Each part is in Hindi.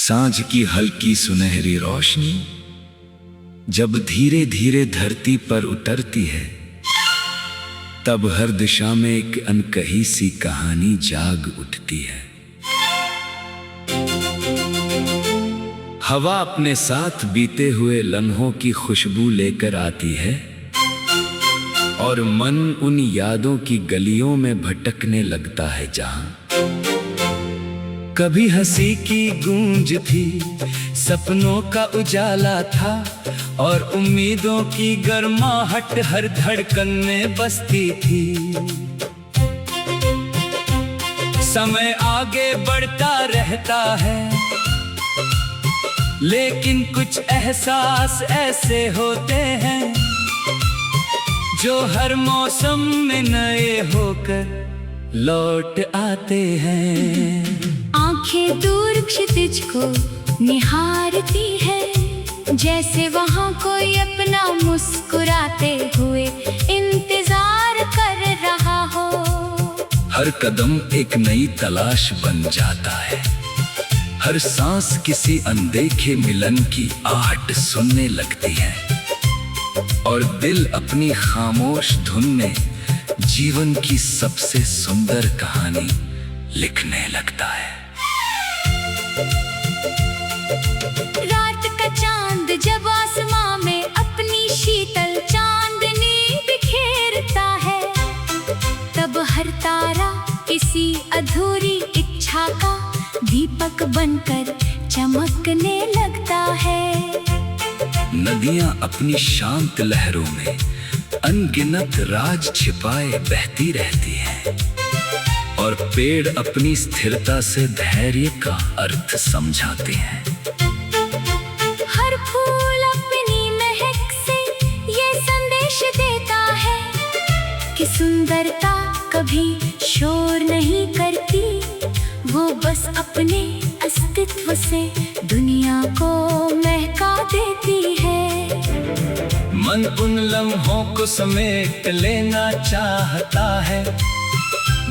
सांझ की हल्की सुनहरी रोशनी जब धीरे धीरे धरती पर उतरती है, तब हर दिशा में एक अनकही सी कहानी जाग उठती है। हवा अपने साथ बीते हुए लम्हों की खुशबू लेकर आती है और मन उन यादों की गलियों में भटकने लगता है जहां कभी हंसी की गूंज थी, सपनों का उजाला था और उम्मीदों की गर्माहट हर धड़कन में बसती थी। समय आगे बढ़ता रहता है, लेकिन कुछ एहसास ऐसे होते हैं जो हर मौसम में नए होकर लौट आते हैं। आंखें दूर क्षितिज को निहारती है, जैसे वहां कोई अपना मुस्कुराते हुए इंतजार कर रहा हो। हर कदम एक नई तलाश बन जाता है, हर सांस किसी अनदेखे मिलन की आहट सुनने लगती है और दिल अपनी खामोश धुन में जीवन की सबसे सुंदर कहानी लिखने लगता है। रात का चांद जब आसमां में अपनी शीतल चांदनी बिखेरता है, तब हर तारा किसी अधूरी इच्छा का दीपक बनकर चमकने लगता है। नदियां अपनी शांत लहरों में अनगिनत राज छिपाए बहती रहती हैं और पेड़ अपनी स्थिरता से धैर्य का अर्थ समझाते हैं। हर फूल अपनी महक से ये संदेश देता है कि सुंदरता कभी शोर नहीं करती, वो बस अपने अस्तित्व से दुनिया को महका देती है। मन उन लम्हों को समेट लेना चाहता है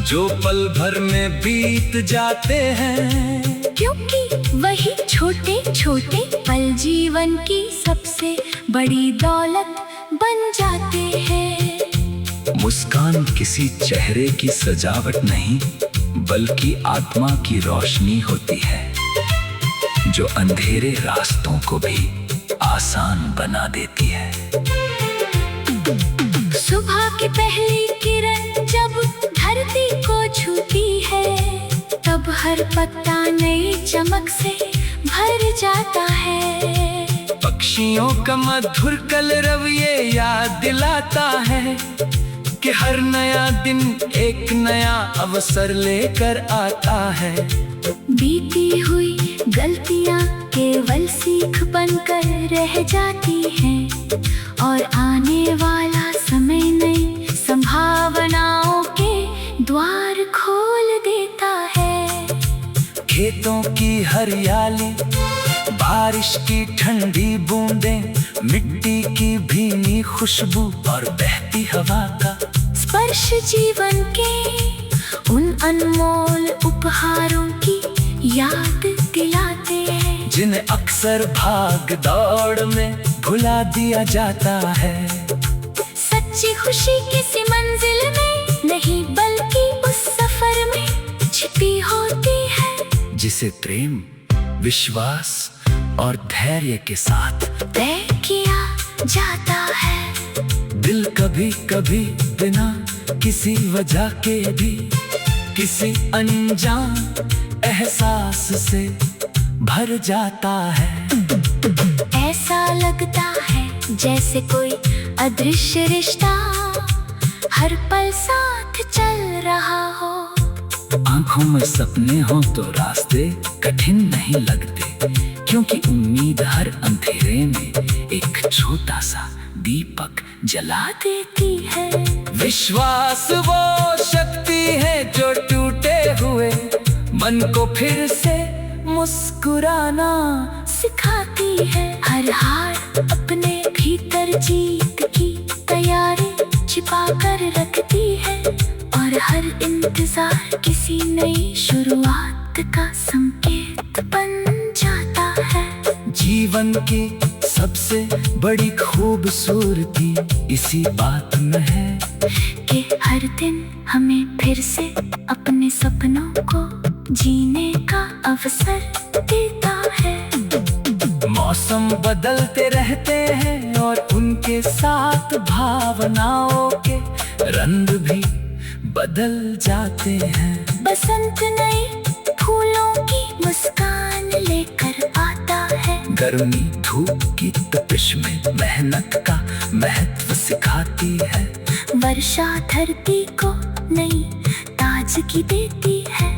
जो पल भर में बीत जाते हैं, क्योंकि वही छोटे छोटे पल जीवन की सबसे बड़ी दौलत बन जाते हैं। मुस्कान किसी चेहरे की सजावट नहीं, बल्कि आत्मा की रोशनी होती है जो अंधेरे रास्तों को भी आसान बना देती है। सुबह की पहली किरण जब धरती को छूती है, तब हर पत्ता नई चमक से भर जाता है। पक्षियों का मधुर कलरव ये याद दिलाता है कि हर नया दिन एक नया अवसर लेकर आता है। बीती हुई गलतियां केवल सीख बनकर रह जाती हैं और आने वाला समय नई संभावनाओं के द्वार खोल देता है। खेतों की हरियाली, बारिश की ठंडी बूंदें, मिट्टी की भीनी खुशबू और बहती हवा का स्पर्श जीवन के उन अनमोल उपहारों की याद दिलाते हैं, जिन्हें अक्सर भाग दौड़ में भुला दिया जाता है। सच्ची खुशी किसी मंजिल में नहीं, बल्कि उस सफर में छिपी होती है, जिसे प्रेम, विश्वास और धैर्य के साथ तय किया जाता है। दिल कभी कभी बिना किसी वजह के भी किसी अनजान एहसास से भर जाता है। ऐसा लगता है जैसे कोई अदृश्य रिश्ता हर पल साथ चल रहा हो। आंखों में सपने हो तो रास्ते कठिन नहीं लगते, क्योंकि उम्मीद हर अंधेरे में एक छोटा सा दीपक जला देती है। विश्वास वो शक्ति है जो टूटे हुए मन को फिर से मुस्कुराना सिखाती है। हर हार अपने भीतर जीत की तैयारी छिपा कर रखती है और हर इंतजार किसी नई शुरुआत का संकेत बन जाता जीवन की सबसे बड़ी खूबसूरती इसी बात में है कि हर दिन हमें फिर से अपने सपनों को जीने का अवसर देता है। मौसम बदलते रहते हैं और उनके साथ भावनाओं के रंग भी बदल जाते हैं। बसंत नए फूलों की मुस्कान लेकर आता है। गर्मी धूप की तपिश में मेहनत का महत्व सिखाती है। वर्षा धरती को नई ताजगी देती है।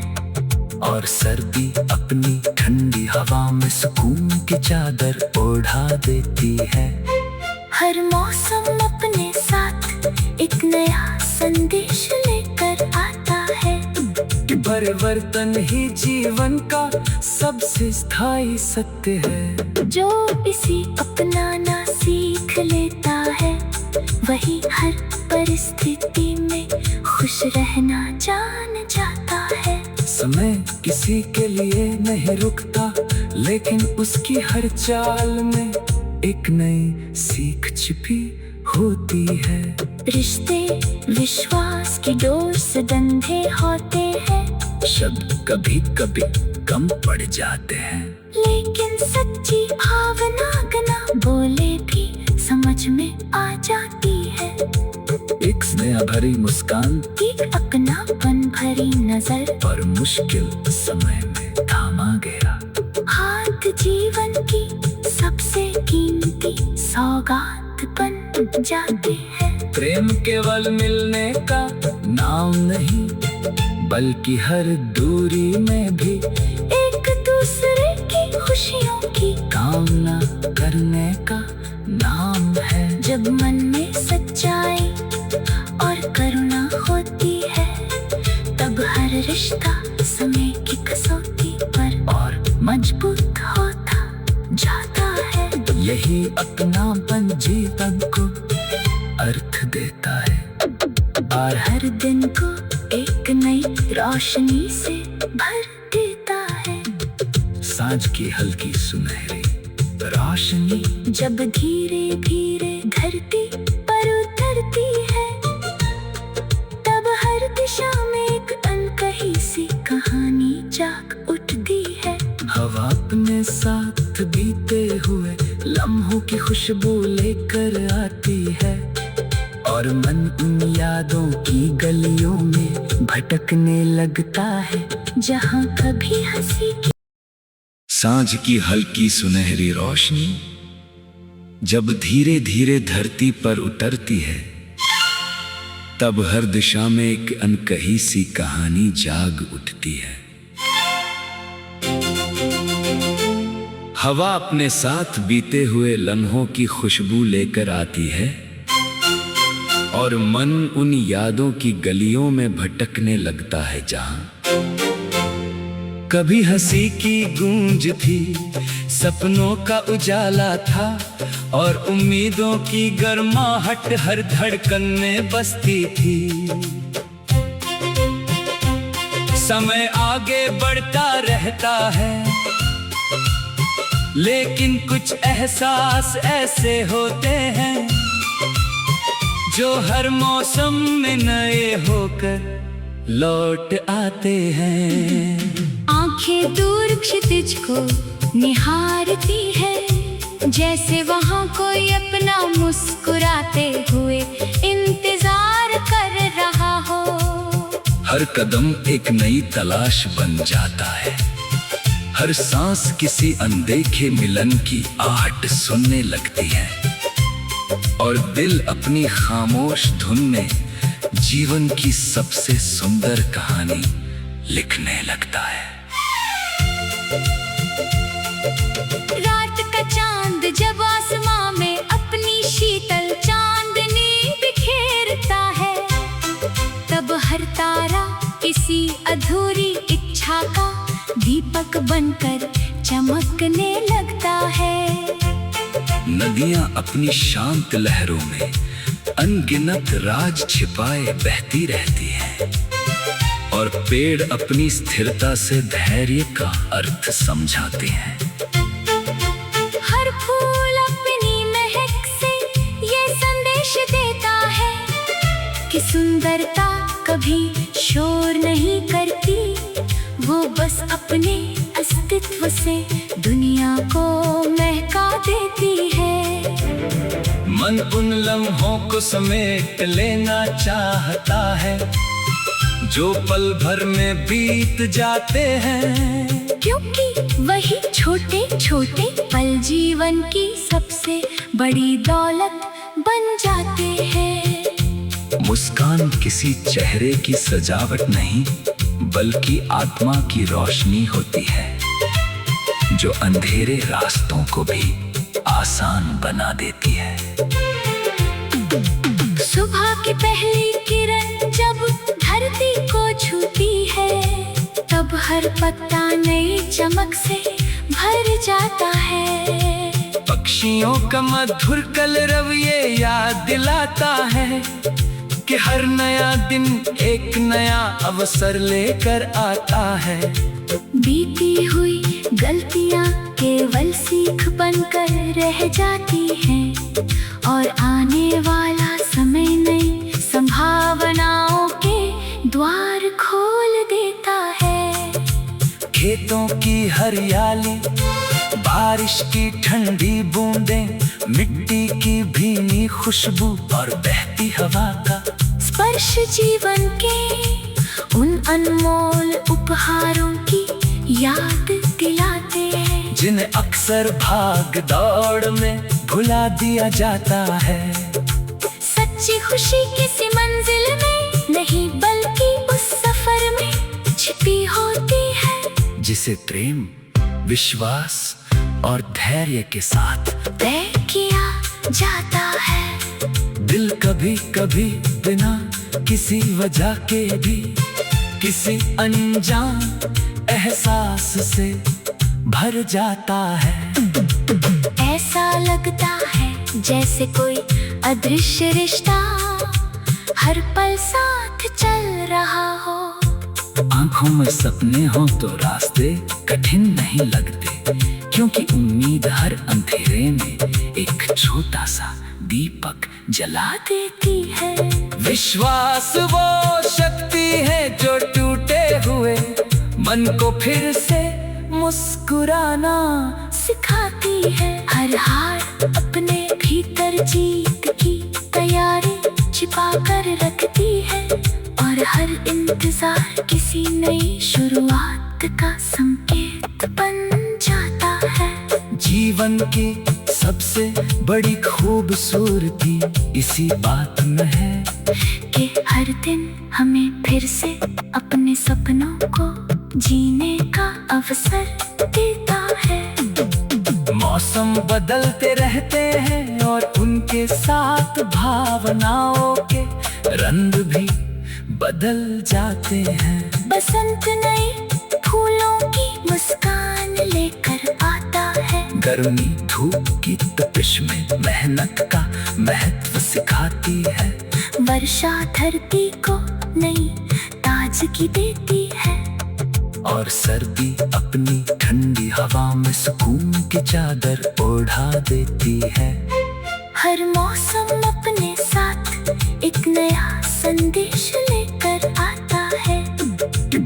और सर्दी अपनी ठंडी हवा में सुकून की चादर ओढ़ा देती है। हर मौसम अपने साथ एक नया संदेश लेकर आता है कि परिवर्तन ही जीवन का सबसे स्थायी सत्य है। जो इसी अपनाना सीख लेता है वही हर परिस्थिति में खुश रहना जान जाता है। समय किसी के लिए नहीं रुकता, लेकिन उसकी हर चाल में एक नई सीख छिपी होती है। रिश्ते विश्वास की डोर से बंधे होते हैं। शब्द कभी कभी कम पड़ जाते हैं, लेकिन सच्ची भावना बिना बोले भी समझ में आ जाती है। एक स्नेह भरी मुस्कान, एक अपनापन भरी नजर, और मुश्किल समय में थामा गया हाथ जीवन की सबसे कीमती सौगात बन जाती है। प्रेम केवल मिलने का नाम नहीं, बल्कि हर दूरी में भी एक दूसरे की खुशियों की कामना करने का नाम है। जब मन में सच्चाई और करुणा होती है, तब हर रिश्ता समय की कसौटी पर और मजबूत होता जाता है। यही अपनापन जीवन को अर्थ देता है, और हर दिन को एक नई रोशनी से भर देता है। सांझ की हल्की सुनहरी रोशनी जब धीरे धीरे धरती पर उतरती है, तब हर दिशा में एक अनकही सी कहानी जाग उठती है। हवा अपने साथ बीते हुए लम्हों की खुशबू लेकर आती है, और मन उन यादों की गलियों में भटकने लगता है जहाँ कभी हंसी की सांझ की हल्की सुनहरी रोशनी जब धीरे धीरे धरती पर उतरती है, तब हर दिशा में एक अनकही सी कहानी जाग उठती है। हवा अपने साथ बीते हुए लम्हों की खुशबू लेकर आती है, और मन उन यादों की गलियों में भटकने लगता है जहां कभी हंसी की गूंज थी, सपनों का उजाला था, और उम्मीदों की गर्माहट हर धड़कन में बसती थी। समय आगे बढ़ता रहता है, लेकिन कुछ एहसास ऐसे होते हैं जो हर मौसम में नए होकर लौट आते हैं। आंखें दूर क्षितिज को निहारती है, जैसे वहाँ कोई अपना मुस्कुराते हुए इंतजार कर रहा हो। हर कदम एक नई तलाश बन जाता है, हर सांस किसी अनदेखे मिलन की आहट सुनने लगती है, और दिल अपनी खामोश धुन में जीवन की सबसे सुंदर कहानी लिखने लगता है। रात का चांद जब आसमां में अपनी शीतल चांदनी बिखेरता है, तब हर तारा किसी अधूरी इच्छा का दीपक बनकर चमकने लगता है। नदियां अपनी शांत लहरों में अनगिनत राज छिपाए बहती रहती हैं, और पेड़ अपनी स्थिरता से धैर्य का अर्थ समझाते हैं। सुंदरता कभी शोर नहीं करती, वो बस अपने अस्तित्व से दुनिया को महका देती है। मन उन लम्हों को समेट लेना चाहता है जो पल भर में बीत जाते हैं, क्योंकि वही छोटे छोटे पल जीवन की सबसे बड़ी दौलत बन जाते हैं। मुस्कान किसी चेहरे की सजावट नहीं, बल्कि आत्मा की रोशनी होती है जो अंधेरे रास्तों को भी आसान बना देती है। सुबह की पहली किरण जब धरती को छूती है, तब हर पत्ता नई चमक से भर जाता है। पक्षियों का मधुर कलरव ये याद दिलाता है कि हर नया दिन एक नया अवसर लेकर आता है। बीती हुई गलतियां केवल सीख बनकर रह जाती हैं, और आने वाला समय नई संभावनाओं के द्वार खोल देता है। खेतों की हरियाली, बारिश की ठंडी बूंदें, मिट्टी की भीनी खुशबू और बहती हवा का स्पर्श जीवन के उन अनमोल उपहारों की याद दिलाते हैं, जिन्हें अक्सर भाग दौड़ में भुला दिया जाता है। सच्ची खुशी किसी मंजिल में नहीं, बल्कि उस सफर में छिपी होती है, जिसे प्रेम, विश्वास और धैर्य के साथ तय किया जाता है। दिल कभी कभी बिना किसी वजह के भी किसी अनजान एहसास से भर जाता है। ऐसा लगता है जैसे कोई अदृश्य रिश्ता हर पल साथ चल रहा हो। आंखों में सपने हो तो रास्ते कठिन नहीं लगते, क्योंकि उम्मीद हर अंधेरे में एक छोटा सा दीपक जला देती है। विश्वास वो शक्ति है जो टूटे हुए मन को फिर से मुस्कुराना सिखाती है। हर हार अपने भीतर जीत की तैयारी छिपा कर रखती है, और हर इंतजार किसी नई शुरुआत का संकेत बन जाता है। जीवन की सबसे बड़ी खूबसूरती इसी बात में है कि हर दिन हमें फिर से अपने सपनों को जीने का अवसर देता है। मौसम बदलते रहते हैं और उनके साथ भावनाओं के रंग भी बदल जाते हैं। बसंत नए फूलों की मुस्कान लेकर आता है, गर्मी धूप की तपिश में मेहनत का महत्व सिखाती है। वर्षा धरती को नई ताजगी देती है, और सर्दी अपनी ठंडी हवा में सुकून की चादर ओढ़ा देती है। हर मौसम अपने साथ एक नया संदेश लेकर आता है।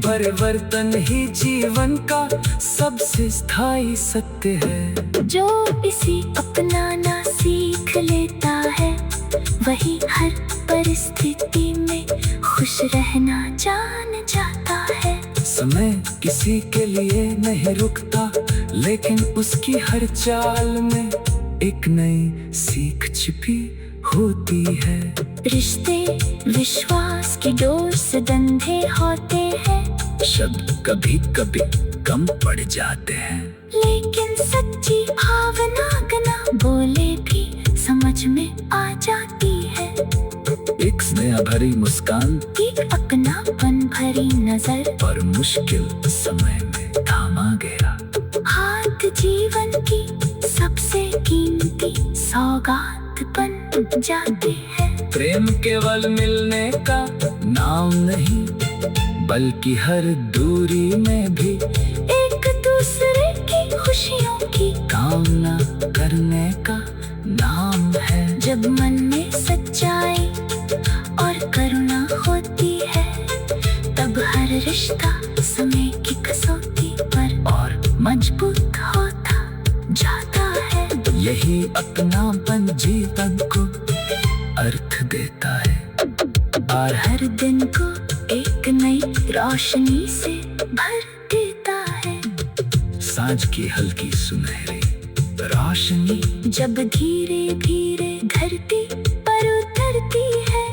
परिवर्तन ही जीवन का सबसे स्थायी सत्य है। जो इसी अपनाना सीख लेता है, वही हर परिस्थिति में खुश रहना जान जाता है। समय किसी के लिए नहीं रुकता, लेकिन उसकी हर चाल में एक नई सीख छिपी होती है। रिश्ते विश्वास की डोर से बंधे होते हैं, शब्द कभी कभी कम पड़ जाते हैं, लेकिन सच्ची भावना बिना बोले भी समझ में आ जाती है। एक स्नेह भरी मुस्कान, एक अपनापन भरी नजर, और मुश्किल समय में थामा गया हाथ जीवन की सबसे कीमती सौगात बन जाते हैं। प्रेम केवल मिलने का नाम नहीं, बल्कि हर दूरी में भी एक दूसरे की खुशियों की कामना करने का नाम है। जब मन में सच्चाई और करुणा मजबूत होता जाता है। यही अपनापन जीवन को अर्थ देता है और हर दिन को एक नई रोशनी से भर देता है। सांझ की हल्की सुनहरी रोशनी जब धीरे धीरे धरती पर उतरती है,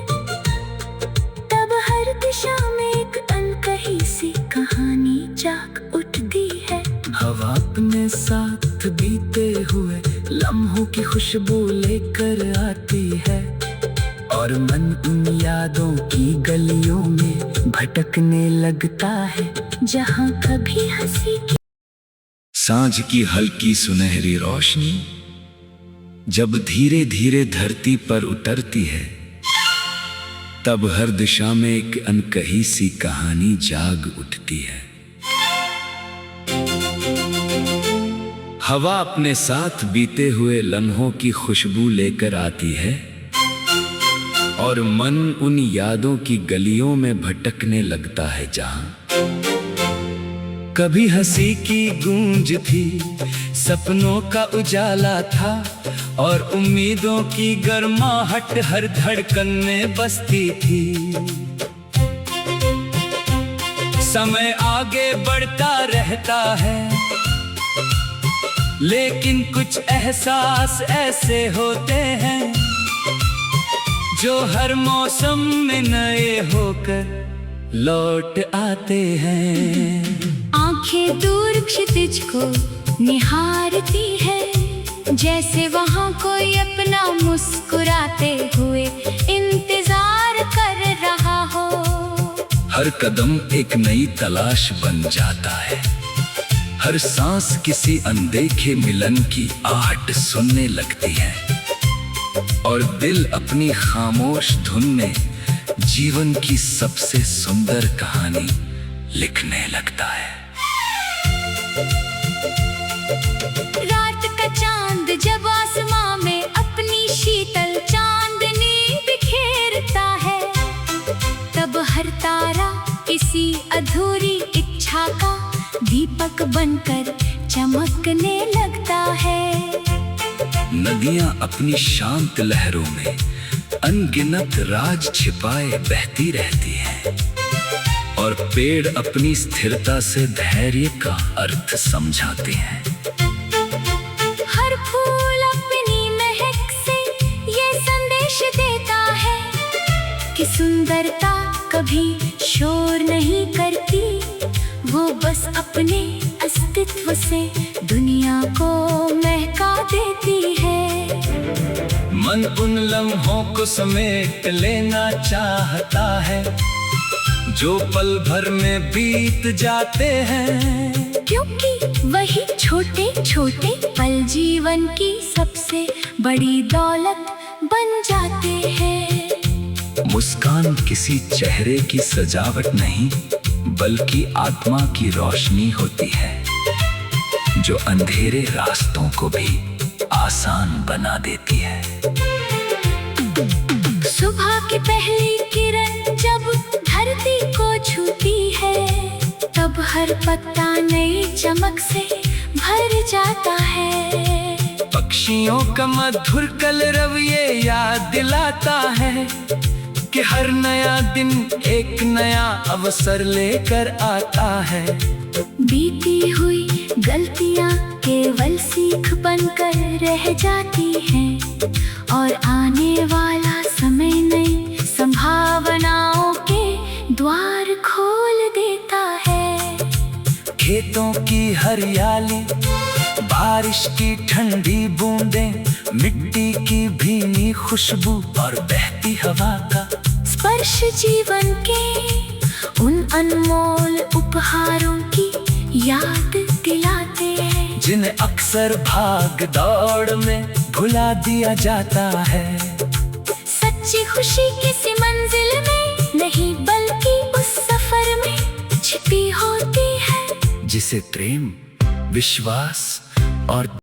तब हर दिशा में एक अनकही सी कहानी जाग उठती है। हवा अपने साथ बीते हुए लम्हों की खुशबू लेकर आती है और मन उन यादों की गलियों में भटकने लगता है जहाँ कभी हंसी की सांझ की हल्की सुनहरी रोशनी जब धीरे धीरे धरती पर उतरती है, तब हर दिशा में एक अनकही सी कहानी जाग उठती है। हवा अपने साथ बीते हुए लम्हों की खुशबू लेकर आती है और मन उन यादों की गलियों में भटकने लगता है जहां कभी हंसी की गूंज थी, सपनों का उजाला था और उम्मीदों की गर्माहट हर धड़कन में बसती थी। समय आगे बढ़ता रहता है, लेकिन कुछ एहसास ऐसे होते हैं जो हर मौसम में नए होकर लौट आते हैं। आंखें दूर क्षितिज को निहारती है, जैसे वहाँ कोई अपना मुस्कुराते हुए इंतजार कर रहा हो। हर कदम एक नई तलाश बन जाता है, हर सांस किसी अनदेखे मिलन की आहट सुनने लगती है और दिल अपनी खामोश धुन में जीवन की सबसे सुंदर कहानी लिखने लगता है। रात का चांद जब आसमां में अपनी शीतल चांदनी बिखेरता है, तब हर तारा किसी अधूरी इच्छा का दीपक बनकर चमकने लगता है। नदियां अपनी शांत लहरों में अनगिनत राज छिपाए बहती रहती हैं और पेड़ अपनी स्थिरता से धैर्य का अर्थ समझाते हैं। हर फूल अपनी महक से ये संदेश देता है कि सुंदरता कभी शोर नहीं करती, वो बस अपने अस्तित्व से दुनिया को महका देती है। मन उन लम्हों को समेट लेना चाहता है जो पल भर में बीत जाते हैं, क्योंकि वही छोटे छोटे पल जीवन की सबसे बड़ी दौलत बन जाते हैं। मुस्कान किसी चेहरे की सजावट नहीं, बल्कि आत्मा की रोशनी होती है जो अंधेरे रास्तों को भी आसान बना देती है। सुबह की पहली किरण जब धरती को छूती है, तब हर पत्ता नई चमक से भर जाता है। पक्षियों का मधुर कलरव ये याद दिलाता है कि हर नया दिन एक नया अवसर लेकर आता है। बीती हुई गलतियां केवल सीख बनकर रह जाती हैं और आने वाला समय नई संभावनाओं के द्वार खोल देता है। खेतों की हरियाली, बारिश की ठंडी बूंदें, मिट्टी की भीनी खुशबू और बहती हवा का स्पर्श जीवन के उन अनमोल उपहारों की याद दिलाते हैं, जिन्हें अक्सर भाग दौड़ में भुला दिया जाता है। सच्ची खुशी किसी मंजिल में नहीं, बल्कि उस सफर में छिपी होती है जिसे प्रेम, विश्वास और